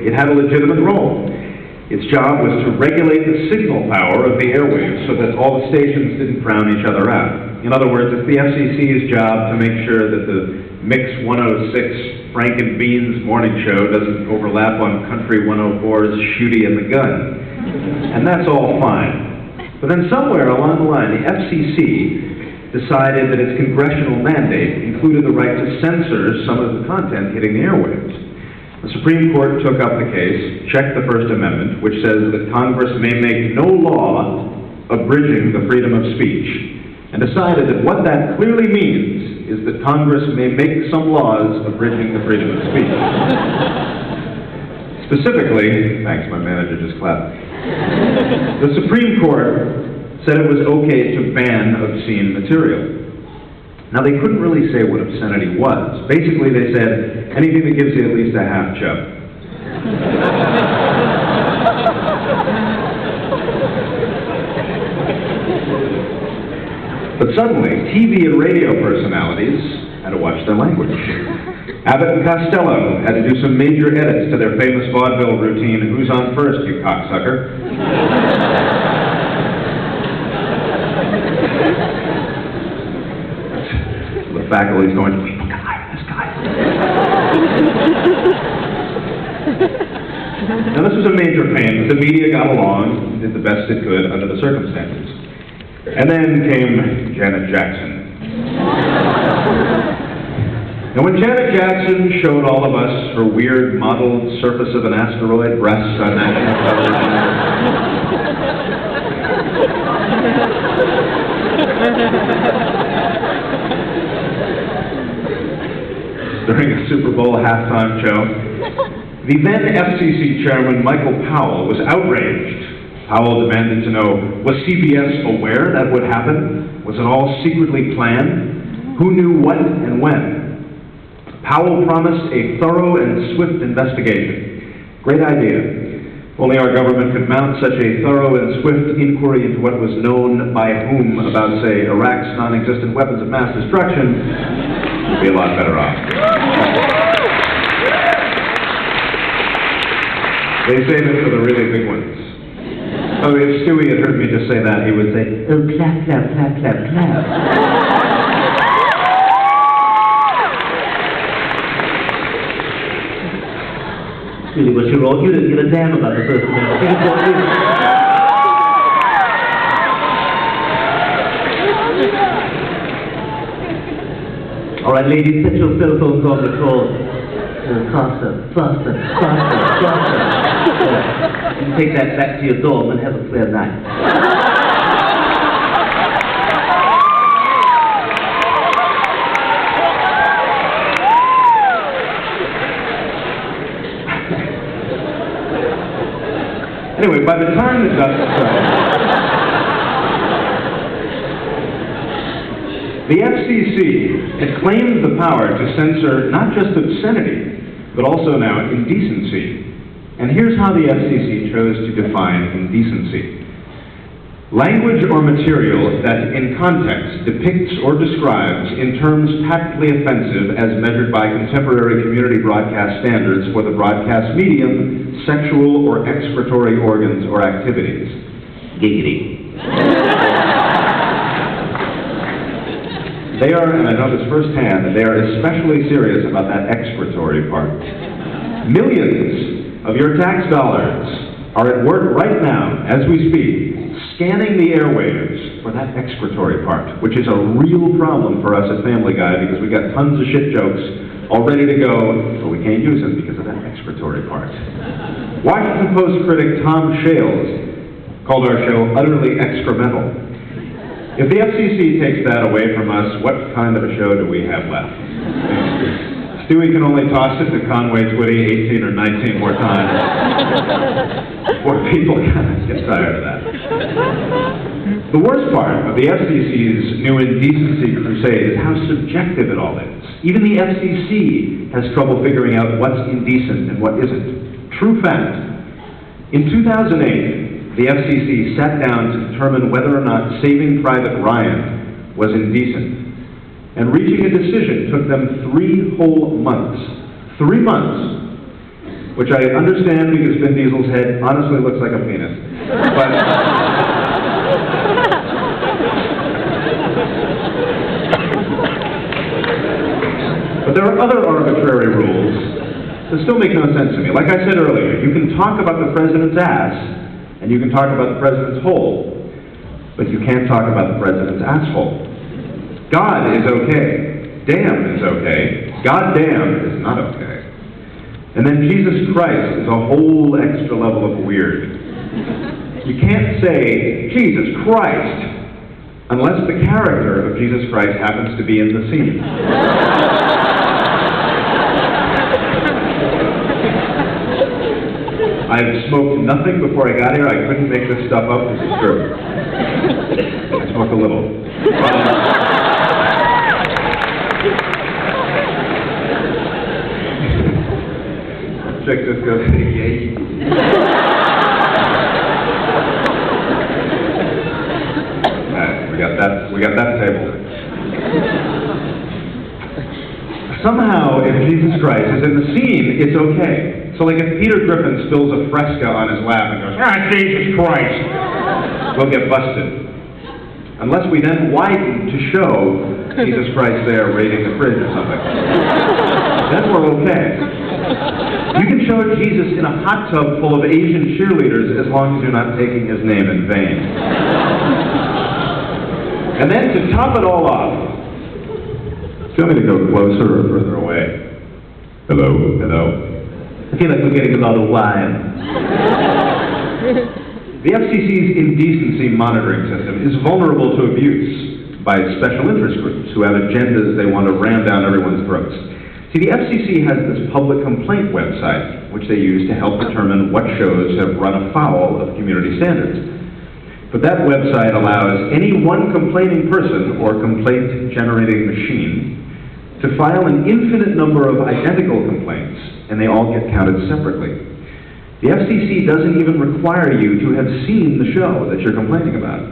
it had a legitimate role. Its job was to regulate the signal power of the airwaves so that all the stations didn't drown each other out. In other words, it's the FCC's job to make sure that the Mix 106 Frank and Beans morning show doesn't overlap on Country 104's Shooty and the Gun. And that's all fine. But then somewhere along the line, the FCC decided that its congressional mandate included the right to censor some of the content hitting the airwaves. The Supreme Court took up the case, checked the First Amendment, which says that Congress may make no law abridging the freedom of speech, and decided that what that clearly means is that Congress may make some laws abridging the freedom of speech. Specifically, thanks, my manager just clapped, the Supreme Court said it was okay to ban obscene material. Now, they couldn't really say what obscenity was. Basically, they said, anything that gives you at least a half chub. But suddenly, TV and radio personalities had to watch their language. Abbott and Costello had to do some major edits to their famous vaudeville routine, "Who's on first, you cocksucker?" The faculty's going, "We can hire this guy." Now, this was a major pain, but the media got along and did the best it could under the circumstances. And then came Janet Jackson. Now, when Janet Jackson showed all of us her weird modeled surface of an asteroid breasts on national television, during a Super Bowl halftime show, the then FCC chairman, Michael Powell, was outraged. Powell demanded to know, was CBS aware that would happen? Was it all secretly planned? Who knew what and when? Powell promised a thorough and swift investigation. Great idea. If only our government could mount such a thorough and swift inquiry into what was known by whom about, say, Iraq's non-existent weapons of mass destruction, we'd be a lot better off. They save it for the really big ones. Oh, if Stewie had heard me just say that, he would say, "Oh, clap, clap, clap, clap, clap." Really what you wrote. You didn't give a damn about the First Amendment. You just wrote it. All right, ladies, set your cell phones on the call. Faster, faster, faster, faster. You can take that back to your dorm and have a clear night. Anyway, by the time the dust settled, the FCC had claimed the power to censor not just obscenity, but also now indecency. And here's how the FCC chose to define indecency. Language or material that in context depicts or describes in terms tactfully offensive as measured by contemporary community broadcast standards for the broadcast medium, sexual or excretory organs or activities. Giggity. They are, and I know this firsthand, they are especially serious about that excretory part. Millions of your tax dollars are at work right now, as we speak, scanning the airwaves for that excretory part, which is a real problem for us at Family Guy because we got tons of shit jokes all ready to go, but we can't use them because of that excretory part. Washington Post critic Tom Shales called our show utterly excremental. If the FCC takes that away from us, what kind of a show do we have left? Stewie can only toss it to Conway Twitty 18 or 19 more times before people kind of get tired of that. The worst part of the FCC's new indecency crusade is how subjective it all is. Even the FCC has trouble figuring out what's indecent and what isn't. True fact. In 2008, the FCC sat down to determine whether or not Saving Private Ryan was indecent. And reaching a decision took them 3 whole months. 3 months. which I understand because Vin Diesel's head honestly looks like a penis. But there are other arbitrary rules that still make no sense to me. Like I said earlier, you can talk about the president's ass, and you can talk about the president's hole, but you can't talk about the president's asshole. God is okay. Damn is okay. Goddamn is not okay. And then Jesus Christ is a whole extra level of weird. You can't say, Jesus Christ, unless the character of Jesus Christ happens to be in the scene. I've smoked nothing before I got here. I couldn't make this stuff up. This is true. I smoked a little. Check this goes, yay. Alright, we got that table. Somehow, if Jesus Christ is in the scene, it's okay. So like if Peter Griffin spills a Fresca on his lap and goes, Jesus Christ, we'll get busted. Unless we then widen to show Jesus Christ there raiding the fridge or something. Then we're okay. You can show Jesus in a hot tub full of Asian cheerleaders as long as you're not taking his name in vain. And then to top it all off, do you want me to go closer or further away? Hello, hello. I feel like we're getting a lot of wine. The FCC's indecency monitoring system is vulnerable to abuse by special interest groups who have agendas they want to ram down everyone's throats. See, the FCC has this public complaint website, which they use to help determine what shows have run afoul of community standards. But that website allows any one complaining person or complaint-generating machine to file an infinite number of identical complaints, and they all get counted separately. The FCC doesn't even require you to have seen the show that you're complaining about.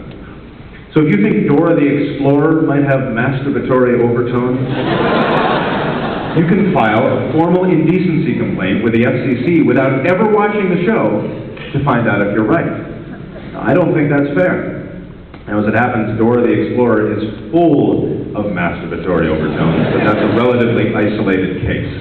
So if you think Dora the Explorer might have masturbatory overtones, you can file a formal indecency complaint with the FCC without ever watching the show to find out if you're right. Now, I don't think that's fair. Now, as it happens, Dora the Explorer is full of masturbatory overtones, but that's a relatively isolated case.